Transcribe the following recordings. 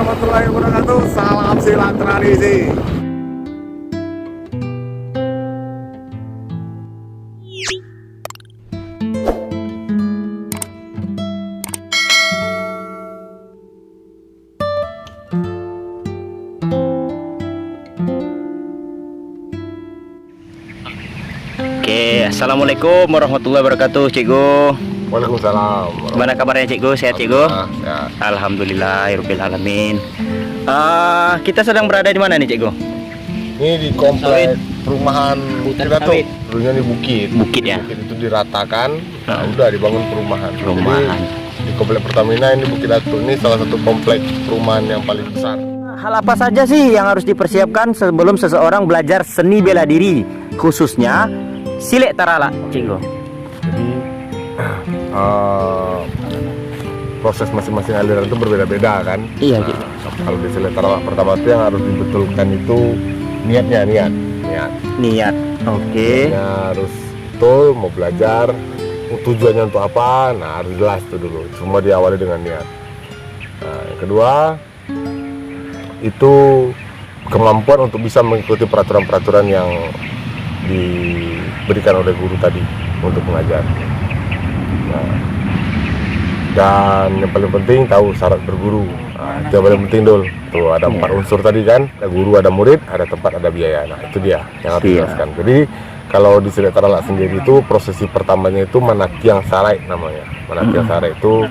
warahmatullahi wabarakatuh. Salam silat tradisi. Oke, assalamualaikum warahmatullahi wabarakatuh, Cikgu. Waalaikumsalam. Gimana kabarnya, Cikgu? Sehat, Cikgu? Ya. Alhamdulillahirabbil alamin. Kita sedang berada di mana nih, Cikgu? Ini di komplek perumahan kita tuh. Dulunya di bukit. Bukit ya? Bukit itu diratakan. Nah, udah dibangun perumahan. Perumahan. Jadi, di komplek Pertamina ini Bukit Datu ini salah satu komplek perumahan yang paling besar. Hal apa saja sih yang harus dipersiapkan sebelum seseorang belajar seni bela diri, khususnya silet tarala, Cikgu? Jadi proses masing-masing aliran itu berbeda-beda kan. Iya, Cikgu. Kalau di silet tarala pertama itu yang harus dibetulkan itu niat. Niat. Oke. Niatnya harus betul, mau belajar, tujuannya untuk apa, nah harus jelas itu dulu. Semua diawali dengan niat. Nah, yang kedua itu kemampuan untuk bisa mengikuti peraturan-peraturan yang diberikan oleh guru tadi untuk mengajar. Nah, dan yang paling penting tahu syarat berguru. Nah, itu yang paling penting dulu. Tuh ada 4 unsur tadi kan, ada guru, ada murid, ada tempat, ada biaya. Nah itu dia yang harus dijelaskan. Jadi kalau di silet tarala sendiri itu prosesi pertamanya itu manatiang sarai namanya. Manatiang sarai itu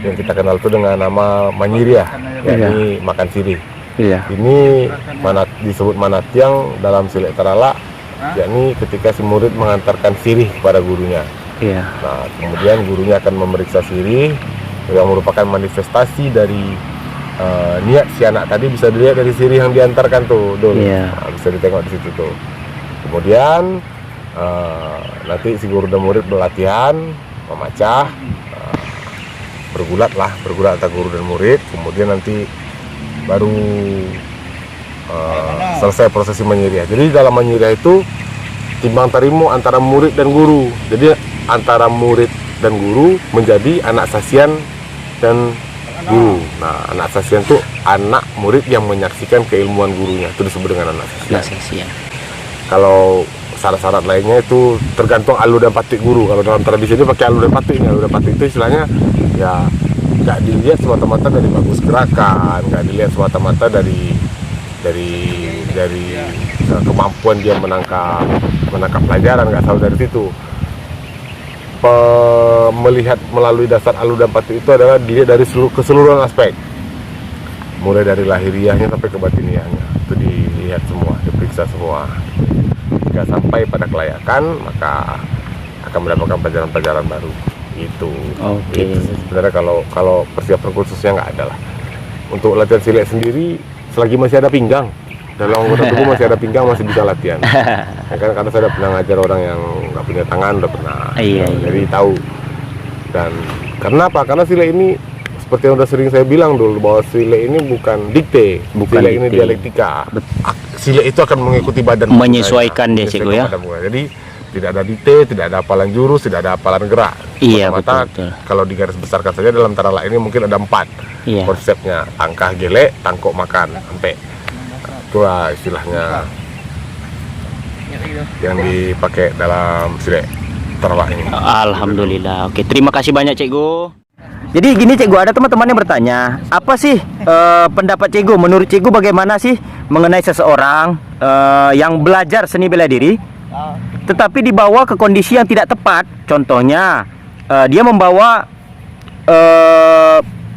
yang kita kenal itu dengan nama manyiriah, yakni makan sirih. Iya. Ini disebut manatiang dalam silet tarala, yakni ketika si murid mengantarkan sirih kepada gurunya. Iya. Nah, kemudian gurunya akan memeriksa sirih yang merupakan manifestasi dari niat si anak tadi. Bisa dilihat dari sirih yang diantarkan tuh, Iya. Nah, bisa ditengok di situ tuh. Kemudian nanti si guru dan murid berlatihan memacah, bergulat antara guru dan murid. Kemudian nanti baru selesai prosesi menyiriah. Jadi dalam menyiriah itu timbang tarimu antara murid dan guru. Jadi antara murid dan guru menjadi anak sasian dan guru. Nah, anak sasian itu anak murid yang menyaksikan keilmuan gurunya. Itu disebut dengan anak sasian. Kalau syarat-syarat lainnya itu tergantung alu dan patik guru. Kalau dalam tradisi ini pakai alu dan patiknya. Alu dan patik itu istilahnya ya nggak dilihat semata-mata dari bagus gerakan, nggak dilihat semata-mata dari kemampuan dia menangkap pelajaran, nggak selalu dari situ. Melihat melalui dasar alu dan patik itu adalah dilihat dari keseluruhan aspek, mulai dari lahiriahnya sampai ke batiniahnya. Itu dilihat semua, diperiksa semua. Jika sampai pada kelayakan, maka akan mendapatkan pelajaran-pelajaran baru. Itu sebenarnya kalau persiapan khususnya nggak ada lah. Untuk latihan silet sendiri, selagi masih ada pinggang, dalam anggota tubuh masih ada pinggang, masih bisa latihan. Ya kan, karena saya udah pernah ngajar orang yang nggak punya tangan, udah pernah. Jadi tahu. Dan karena apa? Karena silet ini seperti yang udah sering saya bilang dulu, bahwa silet ini bukan dikte, silet ini dialektika. Silet itu akan mengikuti badan, menyesuaikan dia, Cikgu ya. Jadi tidak ada dikte, tidak ada hafalan jurus, tidak ada hafalan gerak. Iya, betul. Kalau digaris besarkan saja dalam tarala ini mungkin ada 4 konsepnya: tangkah gelek, tangkok makan, sampai. Itulah istilahnya yang dipakai dalam silet tarala ini. Alhamdulillah. Oke, terima kasih banyak, Cikgu. Jadi gini, Cikgu, ada teman-teman yang bertanya, apa sih pendapat Cikgu? Menurut Cikgu bagaimana sih mengenai seseorang yang belajar seni bela diri tetapi dibawa ke kondisi yang tidak tepat? Contohnya dia membawa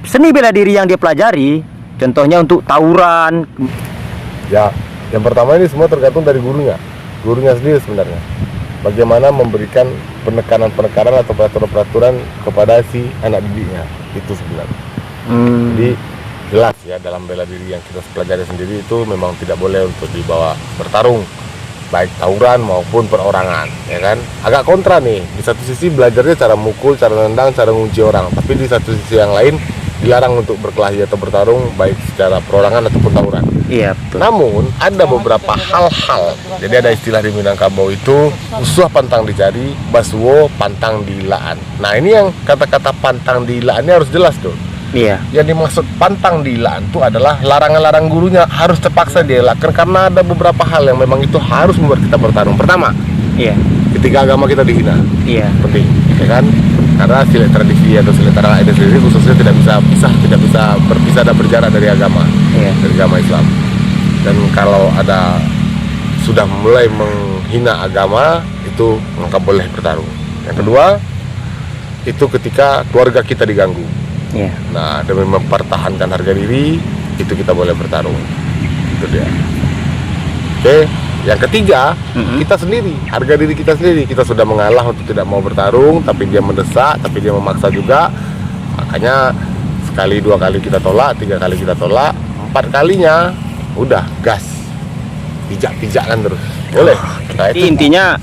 seni bela diri yang dia pelajari, contohnya untuk tawuran. Ya, yang pertama ini semua tergantung dari gurunya sendiri sebenarnya. Bagaimana memberikan penekanan atau peraturan-peraturan kepada si anak didiknya, itu sebenarnya. Jadi jelas ya, dalam bela diri yang kita pelajari sendiri itu memang tidak boleh untuk dibawa bertarung, baik tawuran maupun perorangan, ya kan? Agak kontra nih. Di satu sisi belajarnya cara mukul, cara nendang, cara ngunci orang, tapi di satu sisi yang lain dilarang untuk berkelahi atau bertarung baik secara perorangan ataupun tawuran. Iya, betul. Namun ada beberapa hal-hal. Jadi ada istilah di Minangkabau itu usuh pantang dicari, baswo pantang dilaan. Nah, ini yang kata-kata pantang dilaan ini harus jelas tuh. Iya. Yang dimaksud pantang dielakkan itu adalah larangan-larang gurunya harus terpaksa dielakkan karena ada beberapa hal yang memang itu harus membuat kita bertarung. Pertama, Iya. ketika agama kita dihina, Iya. penting, ya kan? Karena silat tradisi atau silat tanah air sendiri khususnya tidak bisa berpisah dan berjarak dari agama, Iya. dari agama Islam. Dan kalau ada sudah mulai menghina agama, itu maka boleh bertarung. Yang kedua, itu ketika keluarga kita diganggu. Iya. Nah, demi mempertahankan harga diri, itu kita boleh bertarung. Itu dia. Oke, yang ketiga, kita sendiri, harga diri kita sendiri. Kita sudah mengalah untuk tidak mau bertarung, tapi dia mendesak, tapi dia memaksa juga. Makanya sekali, 2 kali kita tolak, 3 kali kita tolak, 4 kalinya udah gas, pijak-pijakan terus. Boleh. Nah, Jadi intinya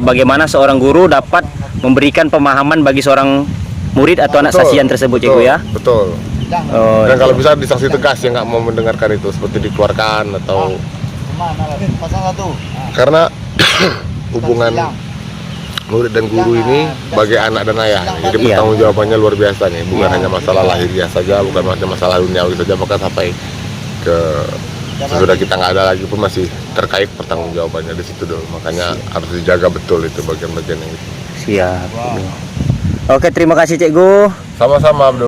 bagaimana seorang guru dapat memberikan pemahaman bagi seorang murid atau anak Betul, sasian tersebut, betul, Cikgu ya. Betul. Oh, Dan kalau bisa disanksi tegas yang nggak mau mendengarkan itu, seperti dikeluarkan atau karena hubungan murid dan guru ini sebagai anak dan ayah. Jadi Iya. pertanggung jawabannya luar biasa nih, bukan hanya masalah lahiriah saja, bukan hanya masalah duniawi saja, bahkan sampai ke sesudah kita nggak ada lagi pun masih terkait pertanggung jawabannya di situ dulu. Makanya harus dijaga betul itu bagian-bagian yang itu. siap. Oke, terima kasih Cikgu. Sama-sama, Abdul.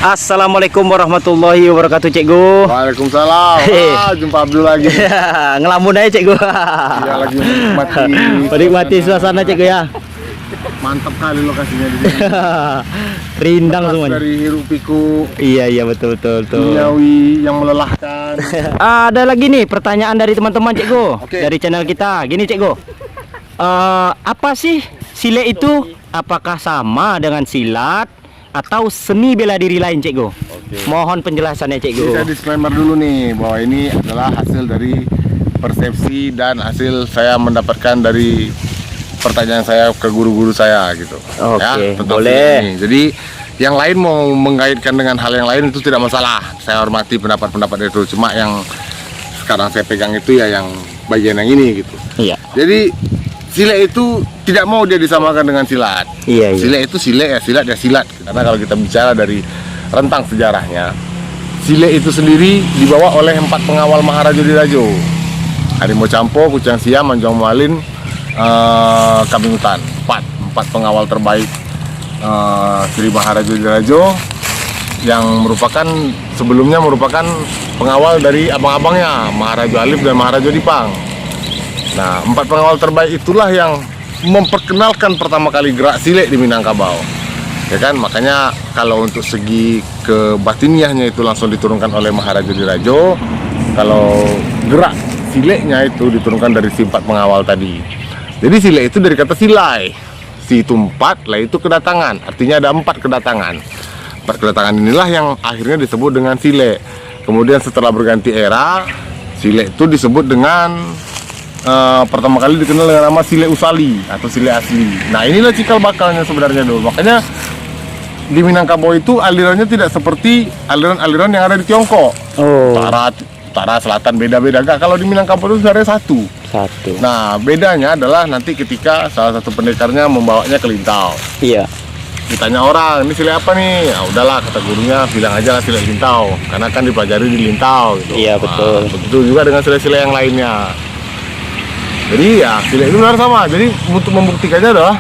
Assalamualaikum warahmatullahi wabarakatuh, Cikgu. Waalaikumsalam. Jumpa Abdul lagi. Ngelamun aja, Cikgu. Iya, lagi menikmati. Menikmati suasana, Cikgu ya. Mantap kali lokasinya di sini. Rindang Lepas semuanya. dari hiruk pikuk Iya, betul. duniawi yang melelahkan. Ada lagi nih pertanyaan dari teman-teman, Cikgu. Oke. Dari channel kita. Gini, Cikgu. Apa sih silat itu? Apakah sama dengan silat atau seni bela diri lain, Cikgu? Oke. Mohon penjelasannya, Jadi Cikgu. saya disclaimer dulu nih bahwa ini adalah hasil dari persepsi dan hasil saya mendapatkan dari pertanyaan saya ke guru-guru saya gitu. Oke, tentang boleh. ini. Jadi yang lain mau mengaitkan dengan hal yang lain itu tidak masalah. Saya hormati pendapat-pendapat itu. Cuma yang sekarang saya pegang itu ya yang bagian yang ini gitu. Iya. Jadi silat itu tidak mau dia disamakan dengan silat. Iya. Silat itu silat ya silat ya silat. Karena kalau kita bicara dari rentang sejarahnya, silat itu sendiri dibawa oleh 4 pengawal Maharaja Dirajo. Harimau Campo, Kucang Siam, Manjong Mualin, Kambing Hutan. 4 pengawal terbaik Sri Maharaja Dirajo yang merupakan sebelumnya merupakan pengawal dari abang-abangnya Maharaja Alif dan Maharaja Dipang. Nah, 4 pengawal terbaik itulah yang memperkenalkan pertama kali gerak silek di Minangkabau. Ya kan, makanya kalau untuk segi kebatiniahnya itu langsung diturunkan oleh Maharaja Dirajo. Kalau gerak sileknya itu diturunkan dari si 4 pengawal tadi. Jadi silek itu dari kata silai. Si itu 4, lah itu kedatangan. Artinya ada 4 kedatangan. 4 kedatangan inilah yang akhirnya disebut dengan silek. Kemudian setelah berganti era, silek itu disebut dengan pertama kali dikenal dengan nama silek usali atau silek asli. Nah, inilah cikal bakalnya sebenarnya dulu. Makanya di Minangkabau itu alirannya tidak seperti aliran-aliran yang ada di Tiongkok. Utara, selatan beda-beda. Enggak, kalau di Minangkabau itu sebenarnya satu. Nah, bedanya adalah nanti ketika salah satu pendekarnya membawanya ke Lintau. Iya. Ditanya orang, ini silek apa nih? Ya udahlah, kata gurunya, bilang aja lah silek Lintau, karena kan dipelajari di Lintau gitu. Iya, betul. Begitu juga dengan silek-silek yang lainnya. Jadi ya silek itu benar sama. Jadi untuk membuktikannya adalah,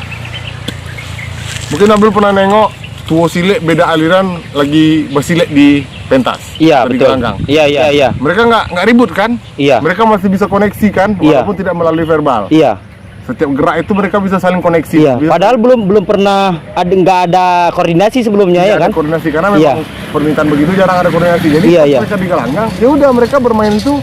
mungkin Abdul pernah nengok tuo silek beda aliran lagi bersilek di pentas. Iya, di betul. gelanggang. Iya. Mereka nggak ribut kan? Iya. Mereka masih bisa koneksi kan, Iya. walaupun tidak melalui verbal. Iya. Setiap gerak itu mereka bisa saling koneksi. Iya. Bisa- Padahal belum pernah nggak ada koordinasi sebelumnya ya Tidak ada kan? koordinasi karena Iya. memang permintaan begitu jarang ada koordinasi. Jadi Iya. mereka di gelanggang, ya udah mereka bermain itu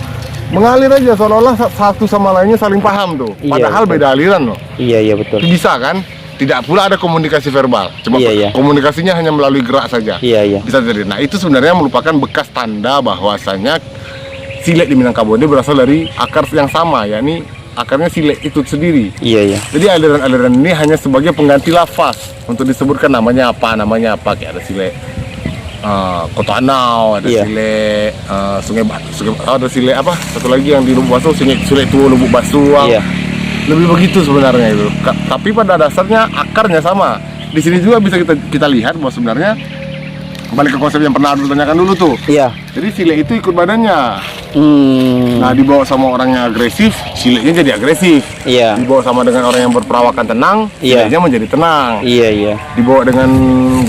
mengalir aja seolah-olah satu sama lainnya saling paham tuh. Iya, Padahal betul. beda aliran loh. Iya betul. Itu bisa kan? Tidak pula ada komunikasi verbal. Cuma Iya. komunikasinya hanya melalui gerak saja. Iya. Bisa terjadi. Nah, itu sebenarnya merupakan bekas tanda bahwasanya silek di Minangkabau ini berasal dari akar yang sama, yakni akarnya silek itu sendiri. Iya. Jadi aliran-aliran ini hanya sebagai pengganti lafaz untuk disebutkan namanya apa, kayak ada silek Kota Anau, ada Iya. silek Sungai Batu, ada silek apa? Satu lagi yang di Lubuk Baso, silek Tua Lubuk Basuang. Iya. Lebih begitu sebenarnya itu. Tapi pada dasarnya akarnya sama. Di sini juga bisa kita lihat bahwa sebenarnya balik ke konsep yang pernah Abdul tanyakan dulu tuh. Iya. Jadi silek itu ikut badannya. Nah, dibawa sama orang yang agresif, sileknya jadi agresif. Iya. Dibawa sama dengan orang yang berperawakan tenang, Iya. sileknya menjadi tenang. Iya. Dibawa dengan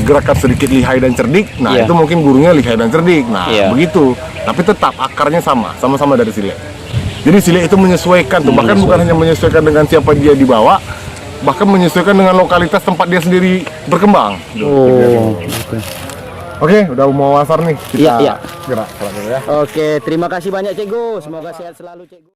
gerakan sedikit lihai dan cerdik, nah Iya. itu mungkin gurunya lihai dan cerdik. Nah, Iya. begitu. Tapi tetap akarnya sama-sama dari silek. Jadi silek itu menyesuaikan tuh, bahkan bukan hanya menyesuaikan dengan siapa dia dibawa, bahkan menyesuaikan dengan lokalitas tempat dia sendiri berkembang. Oke, udah mau asar nih. Kita Iya. gerak dulu ya. Oke, terima kasih banyak Cikgu. Semoga sehat selalu Cikgu.